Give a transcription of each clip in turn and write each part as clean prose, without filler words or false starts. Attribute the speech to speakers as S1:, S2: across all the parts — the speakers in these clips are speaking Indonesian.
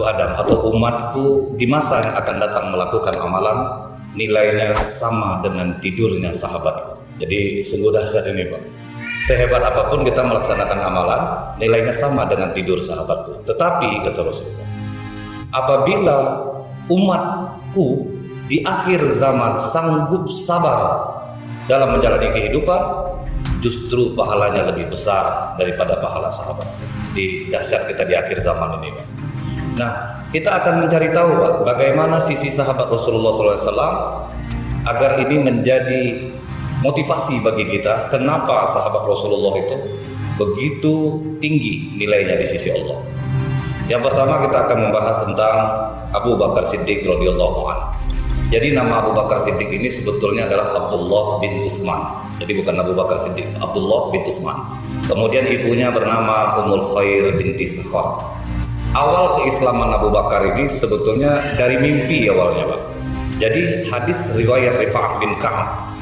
S1: Adam atau umatku di masa yang akan datang melakukan amalan nilainya sama dengan tidurnya sahabatku. Jadi sungguh dahsyat ini Pak. Sehebat apapun kita melaksanakan amalan, nilainya sama dengan tidur sahabatku. Tetapi kata Rasulullah, apabila umatku di akhir zaman sanggup sabar dalam menjalani kehidupan, justru pahalanya lebih besar daripada pahala sahabat. Di dahsyat kita di akhir zaman ini Pak. Nah, kita akan mencari tahu Pak, bagaimana sisi sahabat Rasulullah SAW agar ini menjadi motivasi bagi kita. Kenapa sahabat Rasulullah itu begitu tinggi nilainya di sisi Allah. Yang pertama kita akan membahas tentang Abu Bakar Siddiq radhiyallahu anhu. Jadi nama Abu Bakar Siddiq ini sebetulnya adalah Abdullah bin Utsman. Jadi bukan Abu Bakar Siddiq, Abdullah bin Utsman. Kemudian ibunya bernama Ummul Khair binti Sakhar. Awal keislaman Abu Bakar ini sebetulnya dari mimpi awalnya Pak. Jadi hadis riwayat Rifa'ah bin Ka'ab,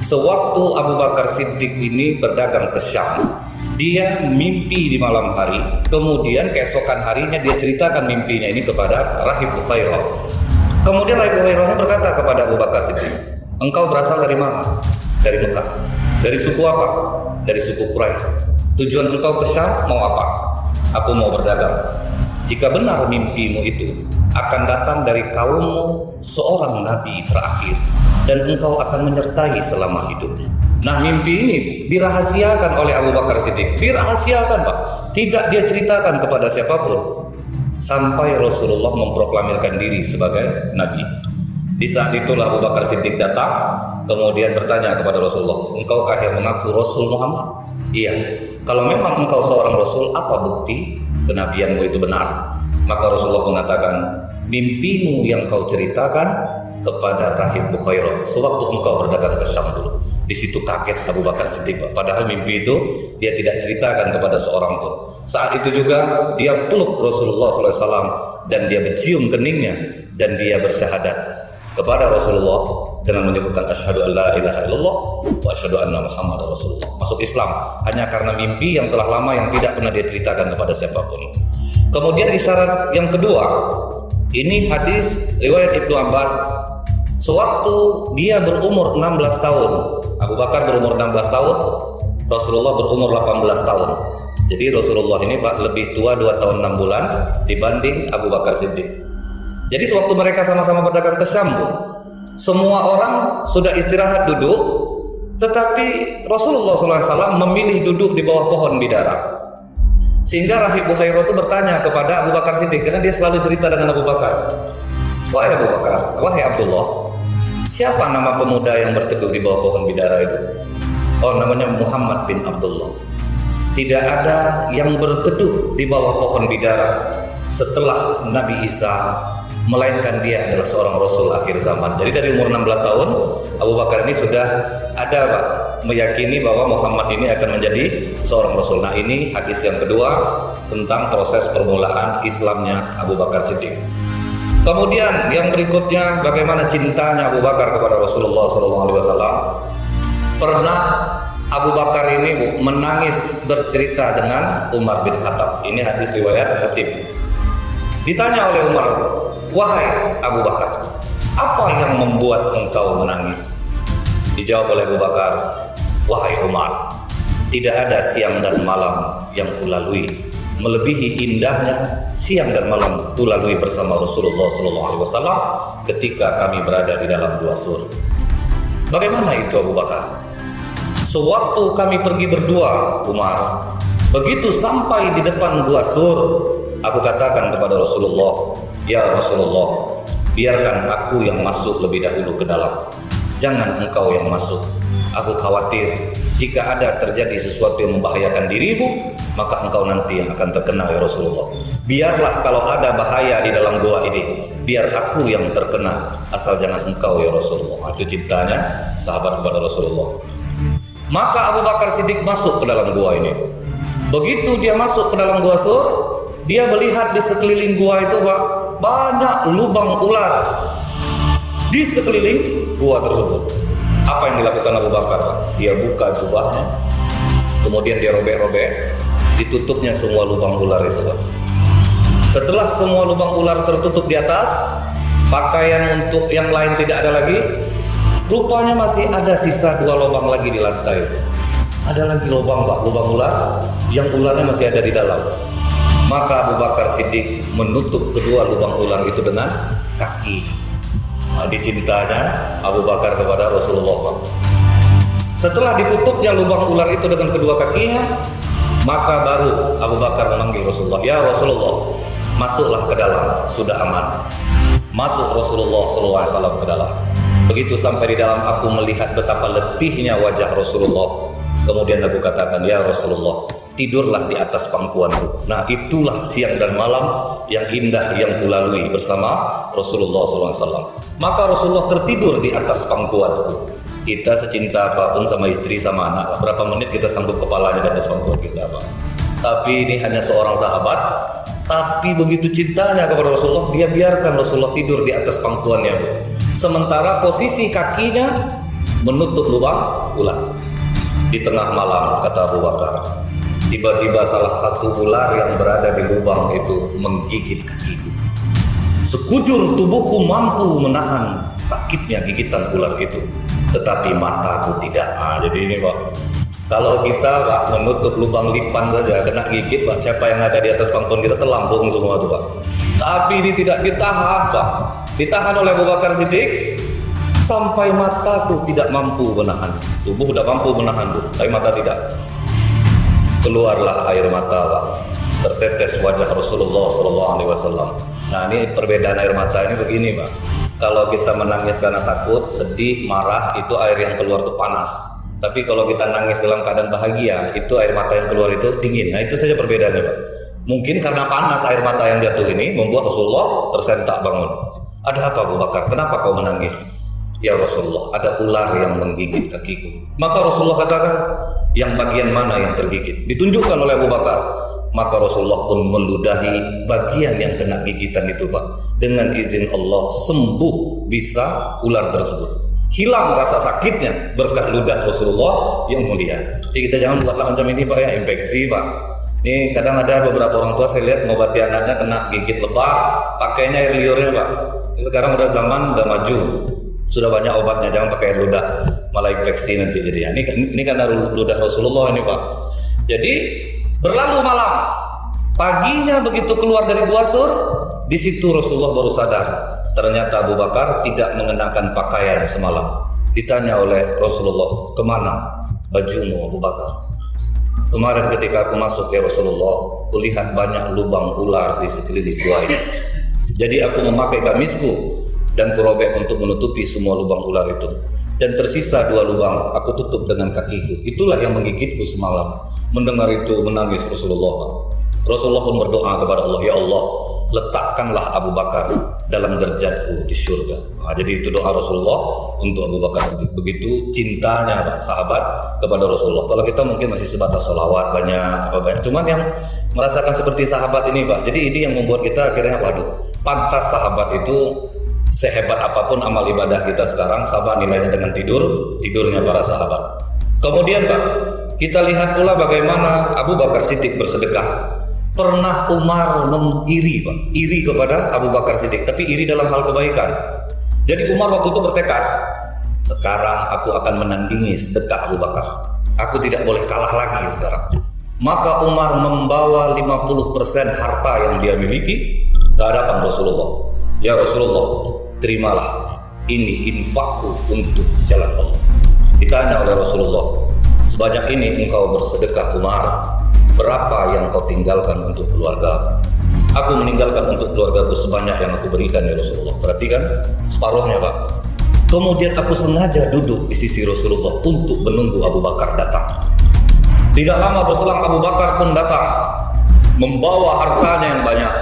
S1: sewaktu Abu Bakar Siddiq ini berdagang ke Syam, dia mimpi di malam hari, kemudian keesokan harinya dia ceritakan mimpinya ini kepada Rahib Bukhairah. Kemudian Rahib Bukhairah berkata kepada Abu Bakar Siddiq, engkau berasal dari mana? Dari Mekah. Dari suku apa? Dari suku Quraisy. Tujuan engkau ke Syam mau apa? Aku mau berdagang. Jika benar mimpimu itu, akan datang dari kaummu seorang nabi terakhir, dan engkau akan menyertai selama hidupnya. Nah, mimpi ini dirahasiakan oleh Abu Bakar Siddiq. Dirahasiakan Pak. Tidak dia ceritakan kepada siapapun. Sampai Rasulullah memproklamirkan diri sebagai nabi. Di saat itulah Abu Bakar Siddiq datang, kemudian bertanya kepada Rasulullah, engkaukah yang mengaku Rasul Muhammad? Iya. Kalau memang engkau seorang Rasul, apa bukti kenabianmu itu benar? Maka Rasulullah mengatakan, mimpimu yang kau ceritakan kepada Rahib Bukhairah sewaktu engkau berdagang ke Syam dulu. Di situ kaget Abu Bakar Siddiq, padahal mimpi itu dia tidak ceritakan kepada seorang pun. Saat itu juga dia peluk Rasulullah SAW dan dia mencium keningnya dan dia bersyahadat kepada Rasulullah dengan menyebutkan asyhadu an la ilaha illallah wa asyhadu anna Muhammadar Rasulullah. Masuk Islam hanya karena mimpi yang telah lama yang tidak pernah dia ceritakan kepada siapapun. Kemudian isyarat yang kedua, ini hadis riwayat Ibnu Abbas. Sewaktu dia berumur 16 tahun, Abu Bakar berumur 16 tahun, Rasulullah berumur 18 tahun. Jadi Rasulullah ini Pak lebih tua 2 tahun 6 bulan dibanding Abu Bakar Siddiq. Jadi sewaktu mereka sama-sama berdagang ke Syam, semua orang sudah istirahat duduk, tetapi Rasulullah SAW memilih duduk di bawah pohon bidara. Sehingga Rahib Bukhairah itu bertanya kepada Abu Bakar Siddiq, karena dia selalu cerita dengan Abu Bakar. Wahai Abu Bakar, wahai Abdullah, siapa nama pemuda yang berteduh di bawah pohon bidara itu? Oh, namanya Muhammad bin Abdullah. Tidak ada yang berteduh di bawah pohon bidara setelah Nabi Isa, melainkan dia adalah seorang Rasul akhir zaman. Jadi dari umur 16 tahun, Abu Bakar ini sudah ada Pak, meyakini bahwa Muhammad ini akan menjadi seorang Rasul. Nah, ini hadis yang kedua tentang proses permulaan Islamnya Abu Bakar Siddiq. Kemudian yang berikutnya, bagaimana cintanya Abu Bakar kepada Rasulullah SAW. Pernah Abu Bakar ini menangis bercerita dengan Umar bin Khattab. Ini hadis riwayat Hatim. Ditanya oleh Umar, wahai Abu Bakar, apa yang membuat engkau menangis? Dijawab oleh Abu Bakar, wahai Umar, tidak ada siang dan malam yang kulalui melebihi indahnya siang dan malam kulalui bersama Rasulullah SAW ketika kami berada di dalam gua Sur. Bagaimana itu Abu Bakar? Sewaktu kami pergi berdua, Umar, begitu sampai di depan gua Sur, aku katakan kepada Rasulullah, ya Rasulullah, biarkan aku yang masuk lebih dahulu ke dalam. Jangan engkau yang masuk. Aku khawatir jika ada terjadi sesuatu yang membahayakan dirimu, maka engkau nanti yang akan terkena ya Rasulullah. Biarlah kalau ada bahaya di dalam gua ini, biar aku yang terkena, asal jangan engkau ya Rasulullah. Itu cintanya sahabat kepada Rasulullah. Maka Abu Bakar Siddiq masuk ke dalam gua ini. Begitu dia masuk ke dalam gua Sur, dia melihat di sekeliling gua itu Pak, banyak lubang ular di sekeliling gua tersebut. Apa yang dilakukan Abu Bakar? Dia buka jubahnya, kemudian dia robek-robek, ditutupnya semua lubang ular itu Pak. Setelah semua lubang ular tertutup di atas, pakaian untuk yang lain tidak ada lagi, rupanya masih ada sisa 2 lubang lagi di lantai. Ada lagi lubang Pak, lubang ular, yang ularnya masih ada di dalam. Maka Abu Bakar Siddiq menutup kedua lubang ular itu dengan kaki. Dicintanya Abu Bakar kepada Rasulullah Pak. Setelah ditutupnya lubang ular itu dengan kedua kakinya, maka baru Abu Bakar memanggil Rasulullah, "Ya Rasulullah, masuklah ke dalam, sudah aman." Masuk Rasulullah SAW ke dalam. Begitu sampai di dalam, aku melihat betapa letihnya wajah Rasulullah. Kemudian aku katakan, "Ya Rasulullah, tidurlah di atas pangkuanku." Nah, itulah siang dan malam yang indah yang kulalui bersama Rasulullah SAW. Maka Rasulullah tertidur di atas pangkuanku. Kita secinta apapun sama istri, sama anak, berapa menit kita sanggup kepalanya di atas pangkuan kita, Pak. Tapi ini hanya seorang sahabat, tapi begitu cintanya kepada Rasulullah, dia biarkan Rasulullah tidur di atas pangkuannya, Bu. Sementara posisi kakinya menutup lubang ular. Di tengah malam, kata Abu Bakar, tiba-tiba salah satu ular yang berada di lubang itu menggigit kakiku. Sekujur tubuhku mampu menahan sakitnya gigitan ular itu, tetapi mataku tidak. Jadi ini Pak, kalau kita Pak menutup lubang lipan saja kena gigit Pak, siapa yang ada di atas pangkuan kita terlambung semua tuh Pak. Tapi ini tidak ditahan Pak, ditahan oleh Abu Bakar Siddiq sampai mataku tidak mampu menahan. Tubuh tidak mampu menahan Bu, tapi mata tidak. Keluarlah air mata Pak, tertetes wajah Rasulullah SAW. Nah, ini perbedaan air mata ini begini Pak. Kalau kita menangis karena takut, sedih, marah, itu air yang keluar itu panas. Tapi kalau kita nangis dalam keadaan bahagia, itu air mata yang keluar itu dingin. Nah, itu saja perbedaannya Pak. Mungkin karena panas air mata yang jatuh ini membuat Rasulullah tersentak bangun. Ada apa Abu Bakar? Kenapa kau menangis? Ya Rasulullah, ada ular yang menggigit kakiku. Maka Rasulullah katakan, yang bagian mana yang tergigit? Ditunjukkan oleh Abu Bakar. Maka Rasulullah pun meludahi bagian yang kena gigitan itu Pak. Dengan izin Allah sembuh bisa ular tersebut. Hilang rasa sakitnya berkat ludah Rasulullah yang mulia. Jadi kita jangan buatlah macam ini Pak ya, infeksi Pak. Ini kadang ada beberapa orang tua saya lihat mengobati anaknya kena gigit lebah, pakainya air liurnya Pak. Sekarang udah zaman, udah maju, sudah banyak obatnya, jangan pakai air ludah, malah infeksi nanti jadinya. Ini karena ludah Rasulullah ini Pak. Jadi berlalu malam, paginya begitu keluar dari Gua Sur, di situ Rasulullah baru sadar. Ternyata Abu Bakar tidak mengenakan pakaian semalam. Ditanya oleh Rasulullah, "Kemana bajumu Abu Bakar?" "Kemarin ketika aku masuk ya Rasulullah, kulihat banyak lubang ular di sekeliling gua ini. Jadi aku memakai gamisku dan kurobek untuk menutupi semua lubang ular itu. Dan tersisa 2 lubang, aku tutup dengan kakiku. Itulah yang menggigitku semalam." Mendengar itu menangis Rasulullah. Rasulullah pun berdoa kepada Allah, "Ya Allah, letakkanlah Abu Bakar dalam derajatku di surga." Nah, jadi itu doa Rasulullah untuk Abu Bakar Siddiq. Begitu cintanya Pak, sahabat kepada Rasulullah. Kalau kita mungkin masih sebatas sholawat banyak, cuman yang merasakan seperti sahabat ini Pak. Jadi ini yang membuat kita akhirnya, waduh, pantas sahabat itu sehebat apapun amal ibadah kita sekarang, sama nilainya dengan tidurnya para sahabat. Kemudian Pak, kita lihat pula bagaimana Abu Bakar Siddiq bersedekah. Pernah Umar iri Pak, iri kepada Abu Bakar Siddiq, tapi iri dalam hal kebaikan. Jadi Umar waktu itu bertekad, sekarang aku akan menandingi sedekah Abu Bakar. Aku tidak boleh kalah lagi sekarang. Maka Umar membawa 50% harta yang dia miliki ke hadapan Rasulullah. "Ya Rasulullah, terimalah, ini infakku untuk jalan Allah." Ditanya oleh Rasulullah, "Sebanyak ini engkau bersedekah Umar, berapa yang kau tinggalkan untuk keluarga?" "Aku meninggalkan untuk keluargaku sebanyak yang aku berikan ya Rasulullah." Perhatikan, separuhnya Pak. Kemudian aku sengaja duduk di sisi Rasulullah untuk menunggu Abu Bakar datang. Tidak lama berselang Abu Bakar pun datang, membawa hartanya yang banyak.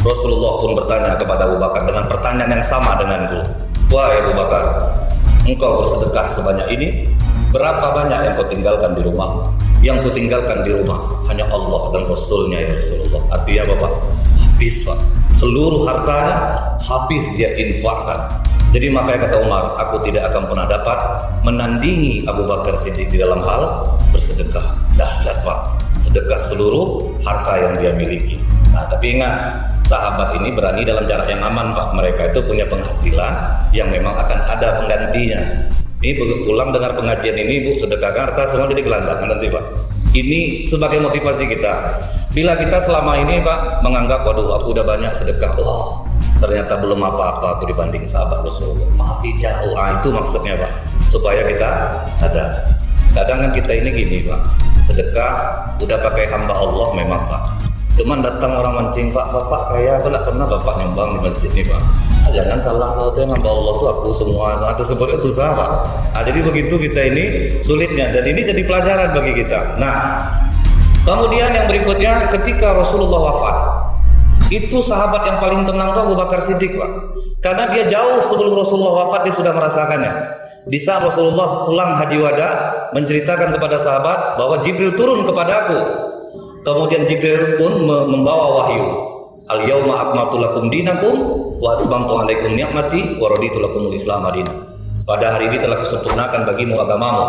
S1: Rasulullah pun bertanya kepada Abu Bakar dengan pertanyaan yang sama denganku. "Wahai Abu Bakar, engkau bersedekah sebanyak ini, berapa banyak yang kau tinggalkan di rumah?" "Yang kau tinggalkan di rumah hanya Allah dan Rasulnya ya Rasulullah." Artinya apa Pak? Habis Pak, seluruh hartanya habis dia infakkan. Jadi makanya kata Umar, aku tidak akan pernah dapat menandingi Abu Bakar Siddiq di dalam hal bersedekah. Dahsyat Pak, sedekah seluruh harta yang dia miliki. Nah, tapi ingat, sahabat ini berani dalam jarak yang aman, Pak. Mereka itu punya penghasilan yang memang akan ada penggantinya. Ini pulang dengar pengajian ini, Bu, sedekahkan harta semua jadi gelandangan nanti, Pak. Ini sebagai motivasi kita. Bila kita selama ini, Pak, menganggap, waduh, aku udah banyak sedekah, oh, ternyata belum apa-apa aku dibanding sahabat Rasulullah, masih jauh. Itu maksudnya, Pak, supaya kita sadar. Kadang kan kita ini gini, Pak, sedekah udah pakai hamba Allah memang, Pak. Cuman datang orang mancing, Pak, Bapak kayak aku nggak pernah Bapak nyumbang di masjid nih, Pak. Jangan salah, kalau itu yang hamba Allah tuh aku semua. Tersebutnya susah, Pak. Jadi begitu kita ini sulitnya, dan ini jadi pelajaran bagi kita. Nah, kemudian yang berikutnya, ketika Rasulullah wafat, itu sahabat yang paling tenang tuh Abu Bakar Siddiq, Pak. Karena dia jauh sebelum Rasulullah wafat, dia sudah merasakannya. Di saat Rasulullah pulang haji wada, menceritakan kepada sahabat bahwa Jibril turun kepadaku. Kemudian Jibril pun membawa wahyu. Al-yauma akmaltu lakum dinakum wa atmamtu alaikum ni'mati wa raditu lakumul Islam madinah. Pada hari ini telah kusempurnakan bagimu agamamu,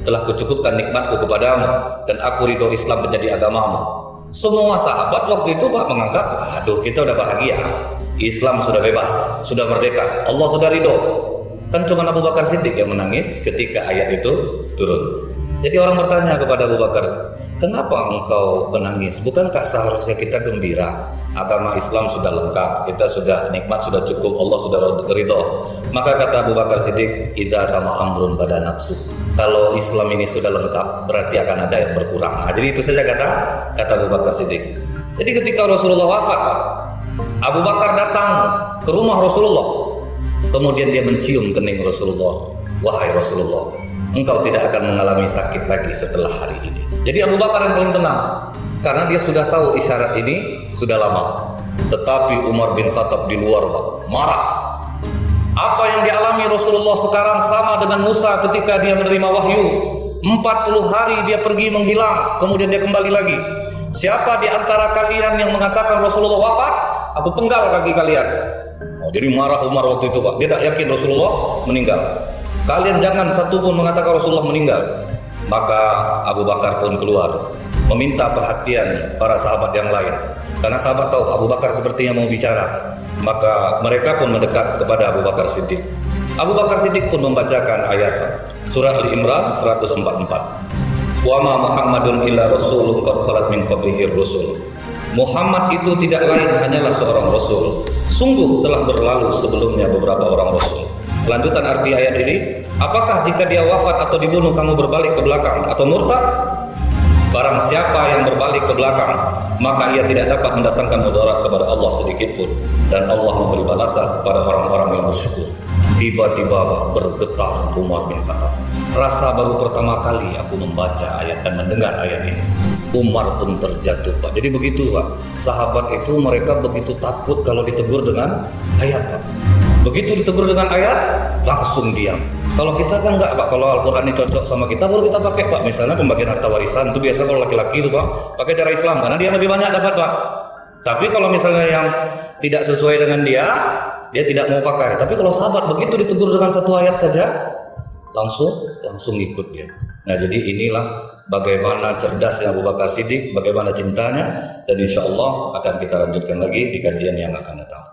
S1: telah kucukupkan nikmatku kepadamu, dan aku ridho Islam menjadi agamamu. Semua sahabat waktu itu, Pak, menganggap, aduh, kita udah bahagia, Islam sudah bebas, sudah merdeka, Allah sudah ridho. Kan cuma Abu Bakar Siddiq yang menangis ketika ayat itu turun. Jadi orang bertanya kepada Abu Bakar, kenapa engkau menangis? Bukankah seharusnya kita gembira? Agama Islam sudah lengkap, kita sudah nikmat, sudah cukup, Allah sudah ridho. Maka kata Abu Bakar Siddiq, idza tama amrun bada naqsu. Kalau Islam ini sudah lengkap, berarti akan ada yang berkurang. Jadi itu saja kata Abu Bakar Siddiq. Jadi ketika Rasulullah wafat, Abu Bakar datang ke rumah Rasulullah. Kemudian dia mencium kening Rasulullah. Wahai Rasulullah, engkau tidak akan mengalami sakit lagi setelah hari ini. Jadi Abu Bakar yang paling tenang, karena dia sudah tahu isyarat ini sudah lama. Tetapi Umar bin Khattab di luar, Pak, marah. Apa yang dialami Rasulullah sekarang sama dengan Musa ketika dia menerima wahyu. 40 hari dia pergi menghilang, kemudian dia kembali lagi. Siapa di antara kalian yang mengatakan Rasulullah wafat, aku penggal kaki kalian. Jadi marah Umar waktu itu, Pak. Dia tak yakin Rasulullah meninggal. Kalian jangan satupun mengatakan Rasulullah meninggal. Maka Abu Bakar pun keluar meminta perhatian para sahabat yang lain, karena sahabat tahu Abu Bakar sepertinya mau bicara. Maka mereka pun mendekat kepada Abu Bakar Siddiq. Abu Bakar Siddiq pun membacakan ayat surah Ali Imran 144. Wa ma Muhammadun illa rasulun qad khalat min qablihi rusul. Muhammad itu tidak lain hanyalah seorang rasul. Sungguh telah berlalu sebelumnya beberapa orang rasul. Lanjutan arti ayat ini, apakah jika dia wafat atau dibunuh kamu berbalik ke belakang atau murtad? Barang siapa yang berbalik ke belakang, maka ia tidak dapat mendatangkan mudarat kepada Allah sedikit pun, dan Allah memberi balasan kepada orang-orang yang bersyukur. Tiba-tiba bergetar Umar bin Khattab. Rasa baru pertama kali aku membaca ayat dan mendengar ayat ini. Umar pun terjatuh, Pak. Jadi begitu, Pak. Sahabat itu mereka begitu takut kalau ditegur dengan ayat, Pak. Begitu ditegur dengan ayat, langsung diam. Kalau kita kan enggak, Pak. Kalau Al-Quran ini cocok sama kita, baru kita pakai, Pak. Misalnya pembagian harta warisan, itu biasa kalau laki-laki itu, Pak, pakai cara Islam, karena dia lebih banyak dapat, Pak. Tapi kalau misalnya yang tidak sesuai dengan dia tidak mau pakai. Tapi kalau sahabat begitu ditegur dengan satu ayat saja, langsung ikut dia. Nah, jadi inilah bagaimana cerdasnya Abu Bakar Siddiq, bagaimana cintanya, dan insya Allah akan kita lanjutkan lagi di kajian yang akan datang.